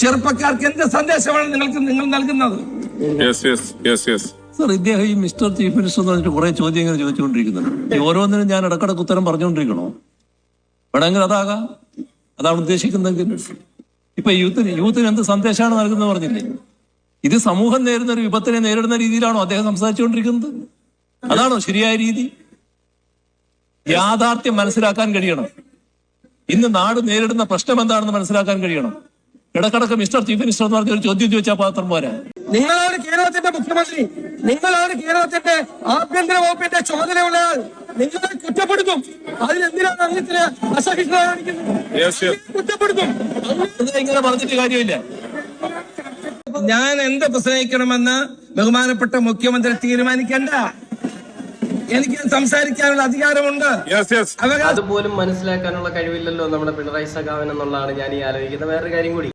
ചെറുപ്പക്കാർക്ക് എന്ത് സന്ദേശമാണ് നിങ്ങൾ നൽകുന്നത്? സർ, ഇദ്ദേഹം ഈ മിസ്റ്റർ ചീഫ് മിനിസ്റ്റർ എന്ന് പറഞ്ഞിട്ട് കുറെ ചോദ്യങ്ങൾ ചോദിച്ചുകൊണ്ടിരിക്കുന്നുണ്ട്. ഈ ഓരോന്നിനും ഞാൻ ഇടക്കിടക്ക് ഉത്തരം പറഞ്ഞുകൊണ്ടിരിക്കണോ? വേണമെങ്കിൽ അതാകാം, അതാണ് ഉദ്ദേശിക്കുന്നതെങ്കിൽ. ഇപ്പൊ യൂത്തിന് എന്ത് സന്ദേശമാണ് നൽകുന്നത് പറഞ്ഞില്ലേ? ഇത് സമൂഹം നേരിടുന്ന ഒരു വിപത്തിനെ നേരിടുന്ന രീതിയിലാണോ അദ്ദേഹം സംസാരിച്ചുകൊണ്ടിരിക്കുന്നത്? അതാണോ ശരിയായ രീതി? യാഥാർത്ഥ്യം മനസ്സിലാക്കാൻ കഴിയണം. ഇന്ന് നാട് നേരിടുന്ന പ്രശ്നം എന്താണെന്ന് മനസ്സിലാക്കാൻ കഴിയണം. ഇടക്കിടക്ക് മിസ്റ്റർ ചീഫ് മിനിസ്റ്റർ എന്ന് പറഞ്ഞ ഒരു ചോദ്യം ചോദിച്ചാൽ പാത്രം പോരാ. നിങ്ങളാണ് കേരളത്തിന്റെ മുഖ്യമന്ത്രി, നിങ്ങളാണ് കേരളത്തിന്റെ ആഭ്യന്തര വകുപ്പിന്റെ ചുമതലയുള്ളയാൾ. നിങ്ങളെ കുറ്റപ്പെടുത്തും. അതിനെന്തിനാണ് അങ്ങനെ അസഹിഷ്ണുത കുറ്റപ്പെടുത്തും? ഇങ്ങനെ പറഞ്ഞിട്ട് കാര്യമില്ല. ഞാൻ എന്ത് പ്രസംഗിക്കണമെന്ന് ബഹുമാനപ്പെട്ട മുഖ്യമന്ത്രി തീരുമാനിക്കണ്ട. എനിക്ക് സംസാരിക്കാനുള്ള അധികാരമുണ്ട്. അതുപോലും മനസ്സിലാക്കാനുള്ള കഴിവില്ലല്ലോ നമ്മുടെ പിണറായി സഖാവൻ എന്നുള്ളതാണ് ഞാൻ ഈ ആലോചിക്കുന്ന വേറൊരു കാര്യം കൂടി.